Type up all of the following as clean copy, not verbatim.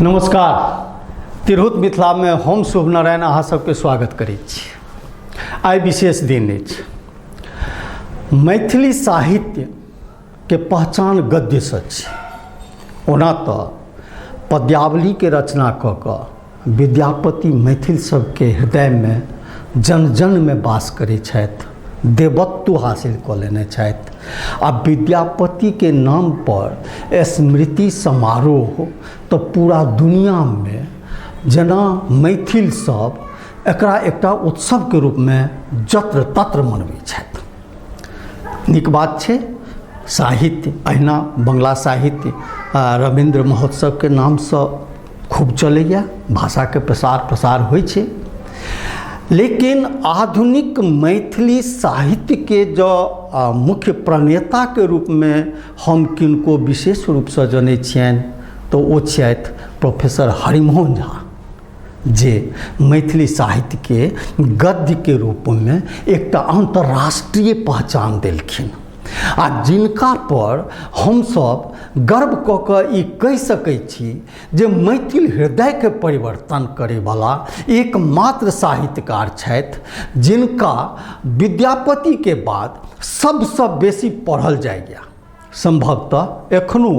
नमस्कार। तिरहुत मिथिला में हम शुभ नारायण अहाँ सबके स्वागत करै छी। आइ विशेष दिन अछि। मैथिली साहित्य के पहचान गद्य से छै। ओना तऽ पद्यावली के रचना कऽ कऽ विद्यापति मैथिल सबके हृदय में जन जन में वास करै छथि, देवत्व हासिल कऽ लेने छथि। आ विद्यापति के नाम पर स्मृति समारोह तो पूरा दुनिया में जेना मैथिल सब एकरा एकटा उत्सव के रूप में जत्र तत्र मनबै छथि। नीक बात छै। साहित्य अहिना बंगला साहित्य रविन्द्र महोत्सव के नाम से खूब चलैया, भाषा के प्रसार होइ छै। लेकिन आधुनिक मैथिली साहित्य के जो मुख्य प्रणेता के रूप में हम किनको विशेष रूप से जानै छियनि तो ओ छथि प्रोफेसर हरिमोहन झा, जे मैथिली साहित्य के गद्य के रूप में एकटा अंतर्राष्ट्रीय पहचान देलखिन आ जिनका पर हम सब गर्व कऽ कऽ ई कहि सकै छी जे मैथिल हृदय के परिवर्तन करे वाला एकमात्र साहित्यकार छथि जिनका विद्यापति के बाद सबसँ बेसी पढ़ल जाइए। संभवतः एखनो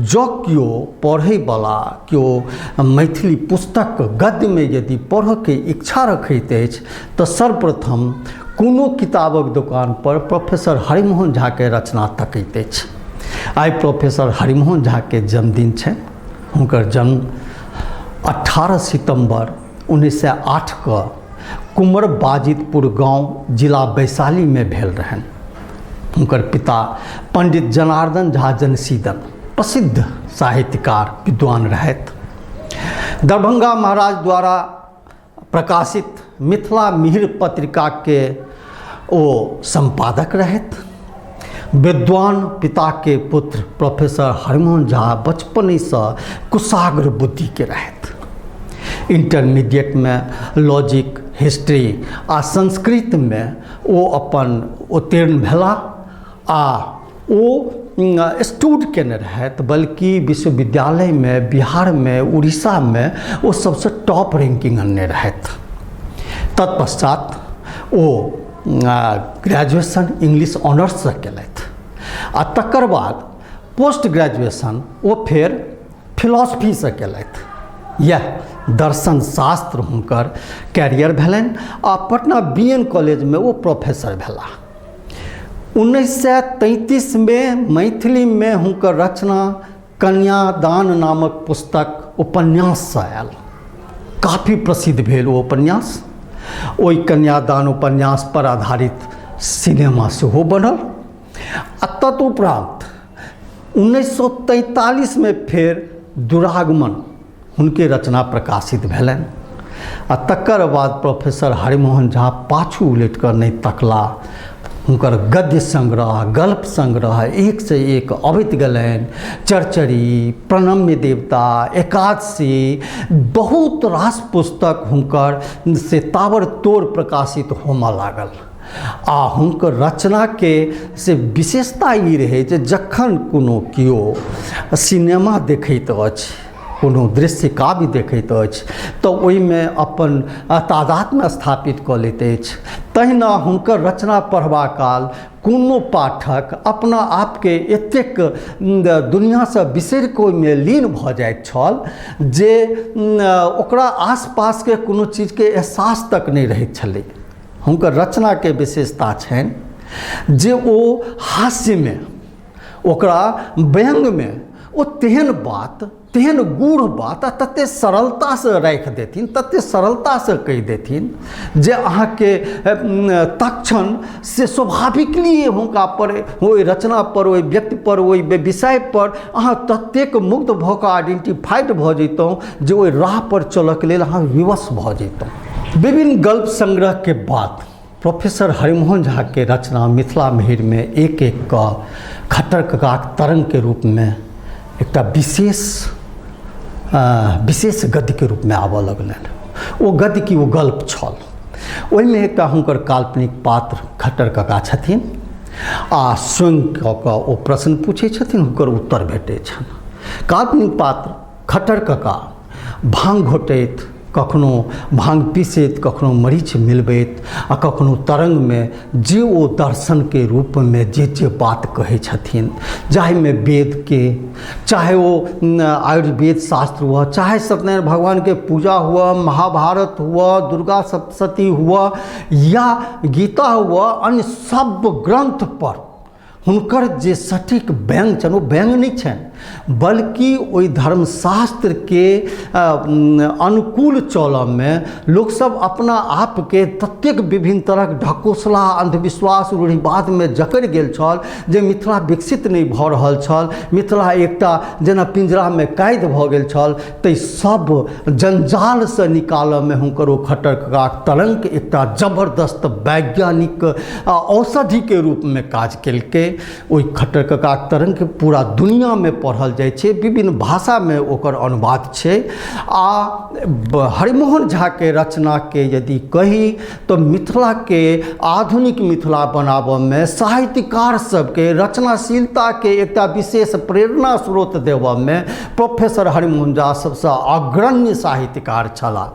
जो किओ पढ़ैवला किओ मैथिली पुस्तक गद्य में यदि पढ़ऽके इच्छा रखैत अछि तऽ सर्वप्रथम कोनो किताबक दुकान पर प्रोफेसर हरिमोहन झा के रचना तकैत अछि। आइ प्रोफेसर हरिमोहन झा के जन्मदिन छै। हुनकर जन्म 18 सितंबर 1908 के कुंवर बाजितपुर गांव जिला वैशाली में भेल रहनि। हुनकर पिता पंडित जनार्दन झा जनसीदन प्रसिद्ध साहित्यकार विद्वान रहथि। दरभंगा महाराज द्वारा प्रकाशित मिथिला मिहिर पत्रिका के ओ संपादक रहथि। विद्वान पिता के पुत्र प्रोफेसर हरिमोहन झा बचपने से कुशाग्र बुद्धि के रहथि। इंटरमीडिएट में लॉजिक, हिस्ट्री आ संस्कृत में ओ अपन उत्तीर्ण भेला आ ओ स्टूड केने रहथि, बल्कि विश्वविद्यालय में बिहार में उड़ीसा में वो सबसे टॉप रैंकिंग अनने रहथि। तत्पश्चात ओ ग्रेजुएशन इंग्लिश ऑनर्स से केलथि आ तकर बाद पोस्ट ग्रेजुएशन वो फिर फिलॉसफी से केलथि। यह दर्शन शास्त्र हुनकर कैरियर भेलनि आ पटना बीएन कॉलेज में वो प्रोफेसर भेला। 1933 में मैथिली में हुनकर रचना कन्यादान नामक पुस्तक उपन्यास से आयल। काफ़ी प्रसिद्ध भेल ओ उपन्यास। ओहि कन्यादान उपन्यास पर आधारित सिनेमा सेहो बनल। आ तदुपरांत 1943 में फिर दुरागमन हुनके रचना प्रकाशित भेलनि आ तकर बाद प्रोफेसर हरिमोहन झा पाछू उलटि कऽ नहि तकला। हुनकर गद्य संग्रह, गल्प संग्रह एक से एक अबैत गेलनि। चरचरी, प्रणम्य देवता, एकादशी, बहुत रास पुस्तक हुनकर से ताबड़तोड़ प्रकाशित होमऽ लागल। आ हुनकर रचना के से विशेषता ई रहै जे जखन कोनो किओ सिनेमा देखैत अछि, कोनो दृश्य काव्य देखैत अछि तऽ ओहिमे अपन तादात्म्य स्थापित कऽ लैत अछि। तहिना हुनकर रचना पढ़बा काल कोनो पाठक अपना आपके एतेक दुनिआसँ बिसरि कऽ ओहिमे लीन भऽ जाइत छल जे ओकरा आसपास के कोनो चीजके एहसास तक नहि रहैत छलै। हुनकर रचना के विशेषता छनि जे ओ हास्य में, ओकरा व्यंग में ओ तेहन बात, तेहन गूढ़ बात आ तते सरलता से राखि देथिन, तते सरलता से कहि देथिन जे अहाँके तक्षण से स्वाभाविकली हुनका पर, ओहि रचना पर, ओहि व्यक्ति पर, ओहि विषय पर अहाँ ततेक मुग्ध भऽ कऽ आइडेंटिफाइड भऽ जैतहुँ जे ओहि राह पर चलऽके लेल अहाँ विवश भऽ जैतहुँ। विभिन्न गल्प संग्रह के बाद प्रोफेसर हरिमोहन झा के रचना मिथिला मिहिर में एक एक का खट्टर ककाक तरंग के रूप में एकटा विशेष गद्य के रूप में आबऽ लगलनि। ओ गद्य की वो गल्प छल। ओहिमे एकटा हुनकर काल्पनिक पात्र खट्टर कका छथिन आ स्वयं कऽ कऽ ओ प्रश्न पूछै छथिन, हुनकर उत्तर भेटै छनि। काल्पनिक पात्र खट्टर कका भांग घोटैत, कखनो भांग पीसैत, कखनो मरीच मिलबैत आ कखनो तरंग में जे ओ दर्शन के रूप में जे बात कहै छथिन, जाहिमे वेद के, चाहे वो आयुर्वेद शास्त्र हुआ, चाहे सत्यनारायण भगवान के पूजा हुआ, महाभारत हुआ, दुर्गा सप्तशती हुआ या गीता हुआ, अन्य सब ग्रंथ पर हुनकर जे सटीक व्यंग छनि, ओ व्यंग नहीं छनि बल्कि ओहि धर्मशास्त्र के अनुकूल चलऽ में लोक सब अपना आप के ततेक विभिन्न तरह ढकोसला अंधविश्वास रूढ़िवाद में जकड़ि गेल छल जे मिथिला विकसित नहीं भऽ रहल छल, मिथिला एकटा जेना पिंजरा में कैद भऽ गेल छल। ताहि सब जंजाल से निकालऽ में हुनकर ओ खट्टर ककाक तरंग एकटा जबरदस्त वैज्ञानिक औषधि के रूप में काज केलकै। ओहि खट्टर ककाक तरंग के पूरा दुनिया में पढ़ल जाइ छै, विभिन्न भाषा में ओकर अनुवाद छै। आ हरिमोहन झा के रचना के यदि कही तो मिथिला के आधुनिक मिथिला बनाबऽ में साहित्यकार सबके रचनाशीलता के एकटा विशेष प्रेरणा स्रोत देबऽ में प्रोफेसर हरिमोहन झा सबसे अग्रणी साहित्यकार छलाह।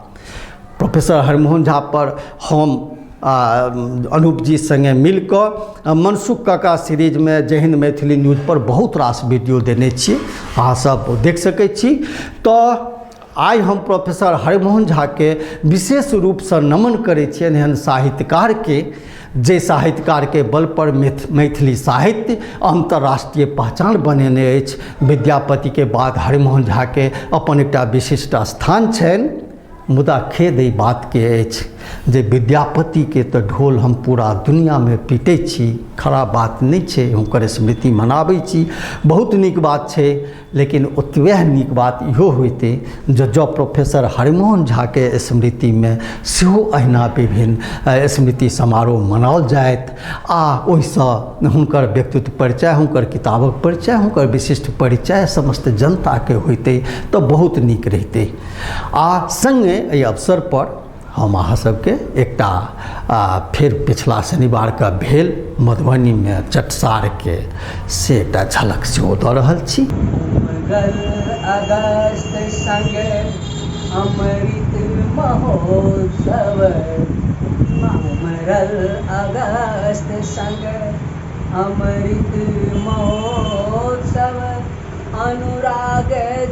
प्रोफेसर हरिमोहन झा पर हम अनूप जी संगे मिलकर मनसुख काका सीरीज में जय हिंद मैथिली न्यूज पर बहुत रास वीडियो देने छियै, अहाँ सब देख सकै छी। तो आइ हम प्रोफेसर हरिमोहन झा के विशेष रूप से नमन करै छियनि एहन साहित्यकार के जे साहित्यकार के बल पर मैथिली साहित्य अंतर्राष्ट्रीय पहचान बनेने अछि। विद्यापति के बाद हरिमोहन झा के अपन एकटा विशिष्ट स्थान छनि, मुदा खेद एहि बात के अछि जे विद्यापति के तो ढोल हम पूरा दुनिया में पीटै छी, खराब बात नहीं छै, हुनकर स्मृति मनाबै छी, बहुत नीक बात छै। लेकिन ओतबे नीक बात इहो होइते जो प्रोफेसर हरिमोहन झा के स्मृति में सेहो अहिना विभिन्न स्मृति समारोह मनाओल जायत आ ओहिसँ हुनकर व्यक्तित्व परिचय, हुनकर किताबक परिचय, हुनकर विशिष्ट परिचय समस्त जनता के होइते तो बहुत नीक रहिते। आ संगे एहि अवसर पर हम अहाँ सबके एकटा फिर पिछला शनिवार का भेल मधुबनी में चटसार के से एकटा झलक सेहो दऽ रहल छी। अगस्त संग अमृत महोत्सव, उमरल अगस्त संग अमृत महोत्सव, अनुराग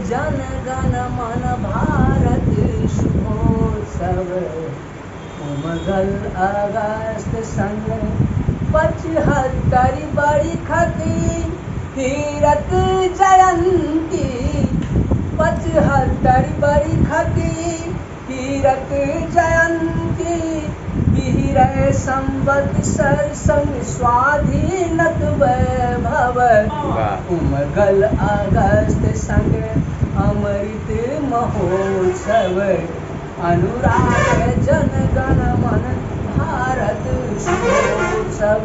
जन गण मन भारत शुभोत्सव। उमगल अगस्त संग 75 बरिखति हीरक जयंती, 75 बरिखति हीरक जयंती, बिहरै संवत्सर संग स्वाधीनत वैभव। उमगल अगस्त संग अमृत महोत्सव, अनुराग जन गण मन भारत शुभोत्सव।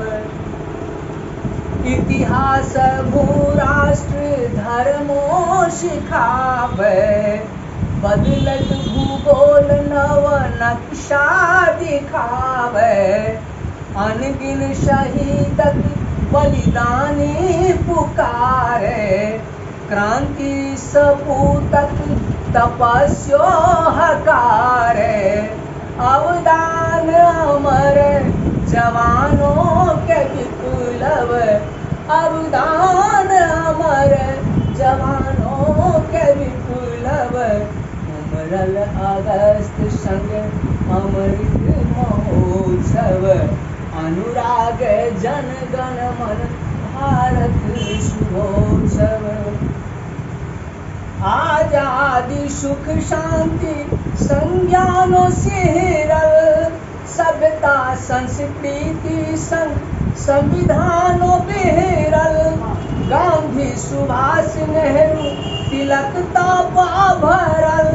इतिहास भूराष्ट्र धर्मो सिखावे, बदलत भूगोल नव नक्शा दिखावे। अनगिन शहीदक बलिदानी पुकारे, क्रांति सपूतक तपस्यो हकारे। अवदान अमर जवानों के विप्लव, अवदान अमर जवानों के विप्लव। उमरल अगस्त संग अमृत महोत्सव, अनुराग जन गण मन भारत शुभोत्सव। आजादी सुख शांति संज्ञानो सिरल, सभ्यता संस्कृति संविधानो बिहरल। गांधी सुभाष नेहरू तिलक तापा भरल,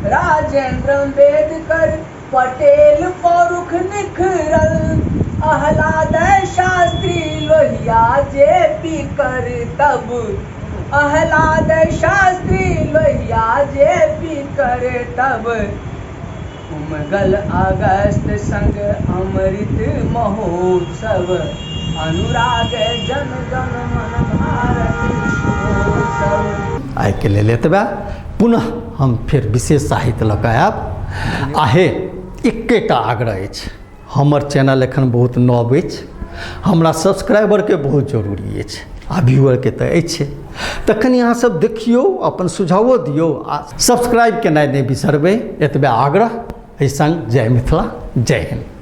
राजेंद्र अम्बेडकर पटेल फरूख निखरल। आह्लाद शास्त्री लोहिया जेपी कर तब, आह्लाद शास्त्री लोहिया जेपी कर तब। उमगल अगस्त संग अमृत महोत्सव, अनुराग जन गण मन भारत शुभोत्सव। आइ के लेल एतबे। पुनः हम फिर विशेष साहित्य लऽ कऽ आयब। आहे एकेटा आग्रह अछि, हमर चैनल एखन बहुत नव अछि, हमरा सब्सक्राइबरके बहुत जरूरी अछि आ व्यूअरके तऽ अछि, तखन अहाँसब देखियौ, अपन सुझावो दियौ आ सब्सक्राइब केनाइ नहि बिसरबै। एतबे आग्रह एहि संग जय मिथिला, जय हिंद।